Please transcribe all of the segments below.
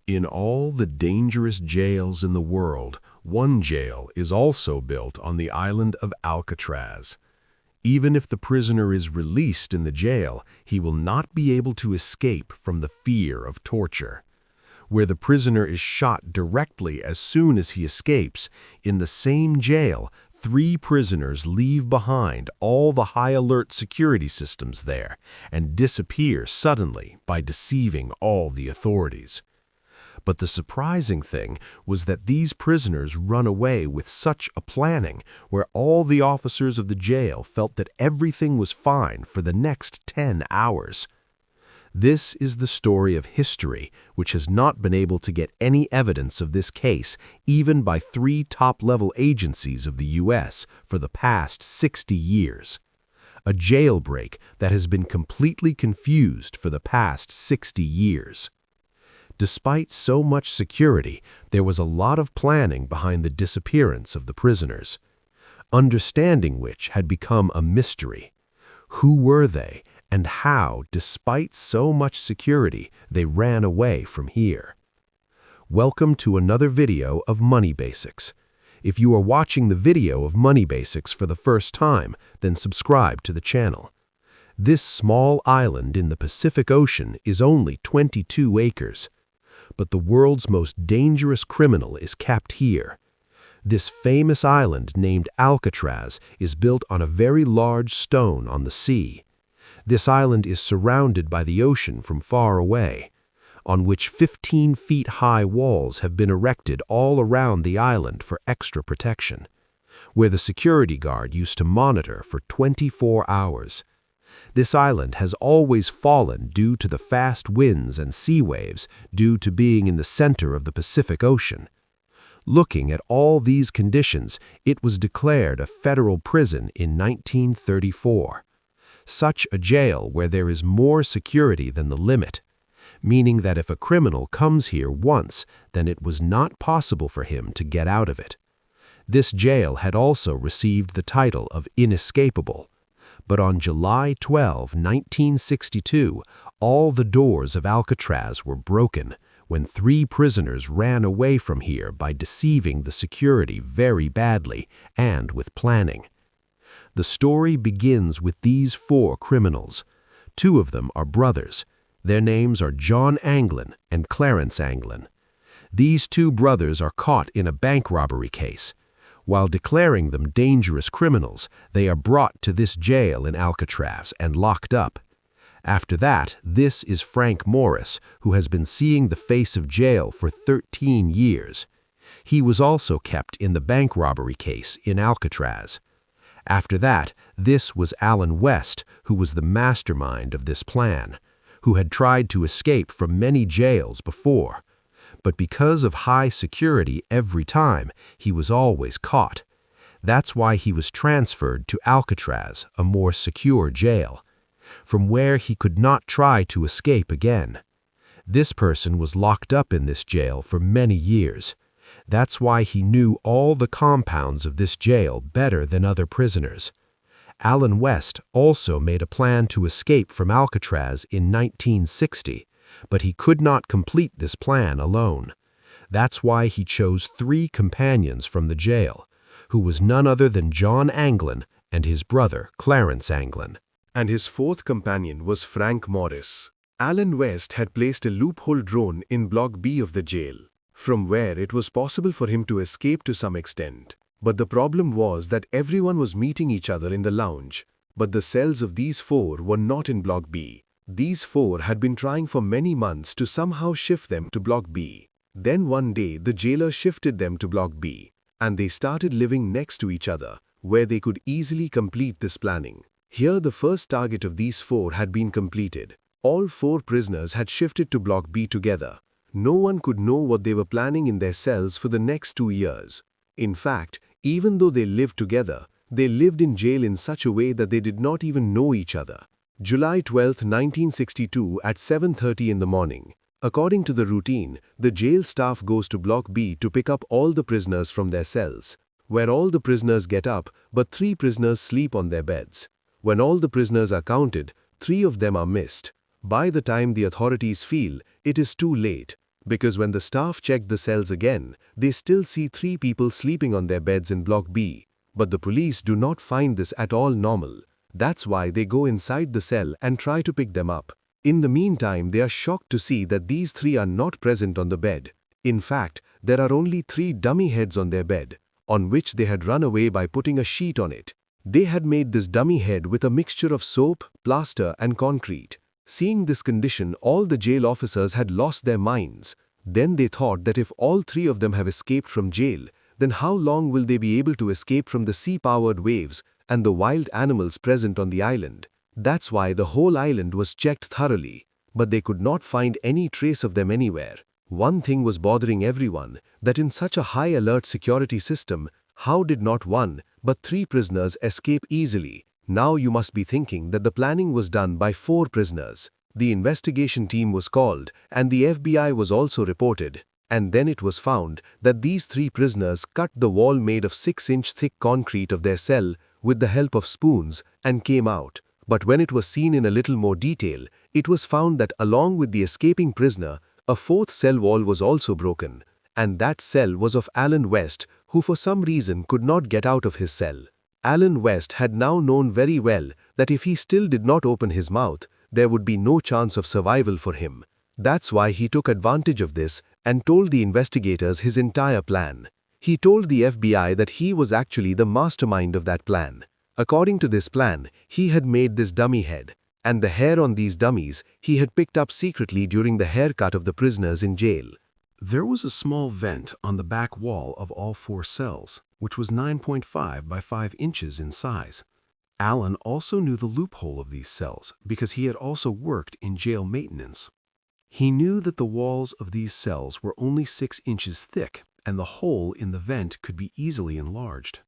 In all the dangerous jails in the world, one jail is also built on the island of Alcatraz. Even if the prisoner is released in the jail, he will not be able to escape from the fear of torture. Where the prisoner is shot directly as soon as he escapes, in the same jail, 3 prisoners leave behind all the high-alert security systems there and disappear suddenly by deceiving all the authorities. But the surprising thing was that these prisoners run away with such a planning where all the officers of the jail felt that everything was fine for the next 10 hours. This is the story of history, which has not been able to get any evidence of this case, even by 3 top-level agencies of the U.S. for the past 60 years. A jailbreak that has been completely confused for the past 60 years. Despite so much security, there was a lot of planning behind the disappearance of the prisoners, understanding which had become a mystery. Who were they, and how, despite so much security, they ran away from here? Welcome to another video of Money Basics. If you are watching the video of Money Basics for the first time, then subscribe to the channel. This small island in the Pacific Ocean is only 22 acres. But the world's most dangerous criminal is kept here. This famous island named Alcatraz is built on a very large stone on the sea. This island is surrounded by the ocean from far away, on which 15 feet high walls have been erected all around the island for extra protection, where the security guard used to monitor for 24 hours. This island has always fallen due to the fast winds and sea waves due to being in the center of the Pacific Ocean. Looking at all these conditions, it was declared a federal prison in 1934. Such a jail where there is more security than the limit, meaning that if a criminal comes here once, then it was not possible for him to get out of it. This jail had also received the title of Inescapable. But on July 12, 1962, all the doors of Alcatraz were broken when 3 prisoners ran away from here by deceiving the security very badly and with planning. The story begins with these 4 criminals. 2 of them are brothers. Their names are John Anglin and Clarence Anglin. These 2 brothers are caught in a bank robbery case. While declaring them dangerous criminals, they are brought to this jail in Alcatraz and locked up. After that, this is Frank Morris, who has been seeing the face of jail for 13 years. He was also kept in the bank robbery case in Alcatraz. After that, this was Alan West, who was the mastermind of this plan, who had tried to escape from many jails before. But because of high security every time, he was always caught. That's why he was transferred to Alcatraz, a more secure jail, from where he could not try to escape again. This person was locked up in this jail for many years. That's why he knew all the compounds of this jail better than other prisoners. Alan West also made a plan to escape from Alcatraz in 1960. But he could not complete this plan alone. That's why he chose 3 companions from the jail, who was none other than John Anglin and his brother Clarence Anglin. And his 4th companion was Frank Morris. Alan West had placed a loophole drone in Block B of the jail, from where it was possible for him to escape to some extent. But the problem was that everyone was meeting each other in the lounge, but the cells of these 4 were not in Block B. These 4 had been trying for many months to somehow shift them to Block B. Then one day the jailer shifted them to Block B, and they started living next to each other, where they could easily complete this planning. Here the first target of these 4 had been completed. All 4 prisoners had shifted to Block B together. No one could know what they were planning in their cells for the next 2 years. In fact, even though they lived together, they lived in jail in such a way that they did not even know each other. July 12, 1962 at 7:30 in the morning. According to the routine, the jail staff goes to Block B to pick up all the prisoners from their cells, where all the prisoners get up, but 3 prisoners sleep on their beds. When all the prisoners are counted, 3 of them are missed. By the time the authorities feel it is too late, because when the staff checked the cells again, they still see 3 people sleeping on their beds in Block B. But the police do not find this at all normal. That's why they go inside the cell and try to pick them up. In the meantime, they are shocked to see that these 3 are not present on the bed. In fact, there are only 3 dummy heads on their bed, on which they had run away by putting a sheet on it. They had made this dummy head with a mixture of soap, plaster, and concrete. Seeing this condition, all the jail officers had lost their minds. Then they thought that if all 3 of them have escaped from jail, then how long will they be able to escape from the sea-powered waves and the wild animals present on the island? That's why the whole island was checked thoroughly, but they could not find any trace of them anywhere. One thing was bothering everyone, that in such a high-alert security system, how did not 1, but 3 prisoners escape easily? Now you must be thinking that the planning was done by 4 prisoners. The investigation team was called, and the FBI was also reported. And then it was found that these 3 prisoners cut the wall made of 6-inch thick concrete of their cell with the help of spoons and came out. But when it was seen in a little more detail, it was found that along with the escaping prisoner, a 4th cell wall was also broken, and that cell was of Alan West, who for some reason could not get out of his cell. Alan West had now known very well that if he still did not open his mouth, there would be no chance of survival for him. That's why he took advantage of this and told the investigators his entire plan. He told the FBI that he was actually the mastermind of that plan. According to this plan, he had made this dummy head, and the hair on these dummies he had picked up secretly during the haircut of the prisoners in jail. There was a small vent on the back wall of all 4 cells, which was 9.5 by 5 inches in size. Alan also knew the loophole of these cells because he had also worked in jail maintenance. He knew that the walls of these cells were only 6 inches thick, and the hole in the vent could be easily enlarged.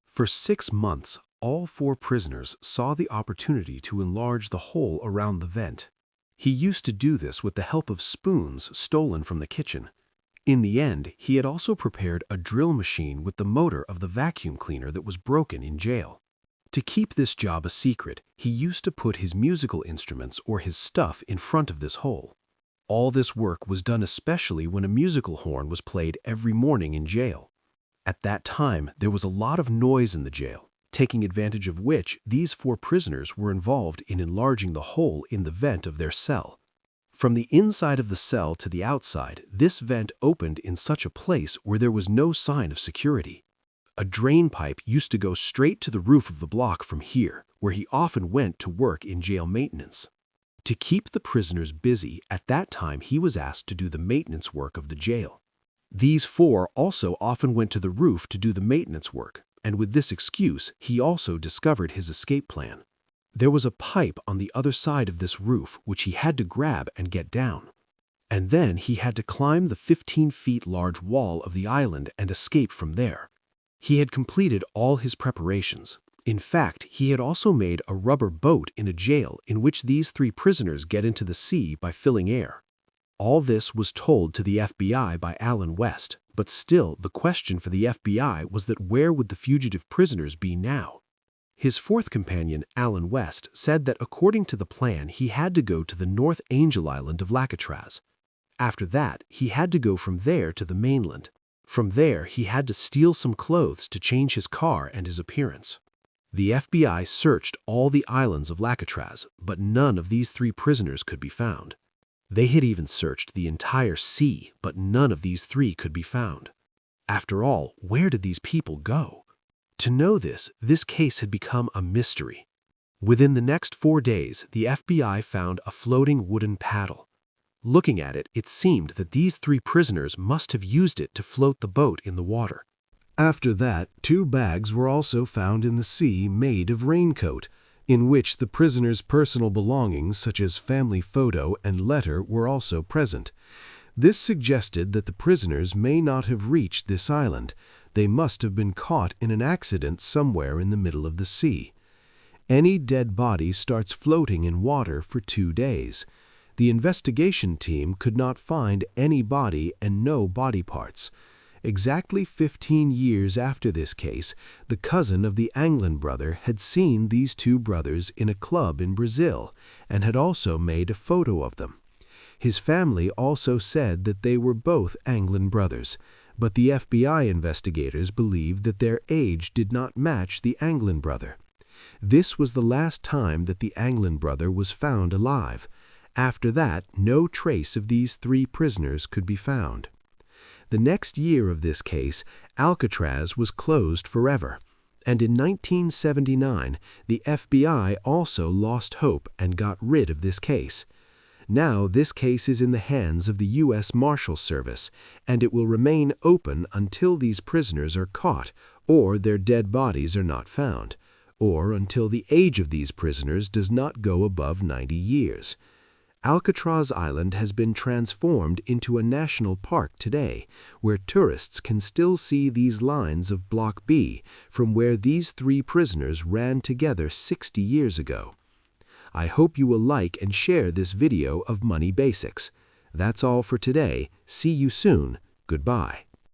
For 6 months, all 4 prisoners saw the opportunity to enlarge the hole around the vent. He used to do this with the help of spoons stolen from the kitchen. In the end, he had also prepared a drill machine with the motor of the vacuum cleaner that was broken in jail. To keep this job a secret, he used to put his musical instruments or his stuff in front of this hole. All this work was done especially when a musical horn was played every morning in jail. At that time, there was a lot of noise in the jail, taking advantage of which these 4 prisoners were involved in enlarging the hole in the vent of their cell. From the inside of the cell to the outside, this vent opened in such a place where there was no sign of security. A drain pipe used to go straight to the roof of the block from here, where he often went to work in jail maintenance. To keep the prisoners busy, at that time he was asked to do the maintenance work of the jail. These 4 also often went to the roof to do the maintenance work, and with this excuse, he also discovered his escape plan. There was a pipe on the other side of this roof which he had to grab and get down. And then he had to climb the 15 feet large wall of the island and escape from there. He had completed all his preparations. In fact, he had also made a rubber boat in a jail in which these 3 prisoners get into the sea by filling air. All this was told to the FBI by Alan West, but still the question for the FBI was that where would the fugitive prisoners be now? His 4th companion, Alan West, said that according to the plan he had to go to the North Angel Island of Alcatraz. After that, he had to go from there to the mainland. From there, he had to steal some clothes to change his car and his appearance. The FBI searched all the islands of Alcatraz, but none of these 3 prisoners could be found. They had even searched the entire sea, but none of these 3 could be found. After all, where did these people go? To know this case had become a mystery. Within the next 4 days, the FBI found a floating wooden paddle. Looking at it, it seemed that these 3 prisoners must have used it to float the boat in the water. After that, 2 bags were also found in the sea made of raincoat, in which the prisoners' personal belongings such as family photo and letter were also present. This suggested that the prisoners may not have reached this island. They must have been caught in an accident somewhere in the middle of the sea. Any dead body starts floating in water for 2 days. The investigation team could not find any body and no body parts. Exactly 15 years after this case, the cousin of the Anglin brother had seen these 2 brothers in a club in Brazil and had also made a photo of them. His family also said that they were both Anglin brothers, but the FBI investigators believed that their age did not match the Anglin brother. This was the last time that the Anglin brother was found alive. After that, no trace of these three prisoners could be found. The next year of this case, Alcatraz was closed forever, and in 1979, the FBI also lost hope and got rid of this case. Now this case is in the hands of the U.S. Marshal Service, and it will remain open until these prisoners are caught or their dead bodies are not found, or until the age of these prisoners does not go above 90 years. Alcatraz Island has been transformed into a national park today, where tourists can still see these lines of Block B from where these three prisoners ran together 60 years ago. I hope you will like and share this video of Money Basics. That's all for today. See you soon. Goodbye.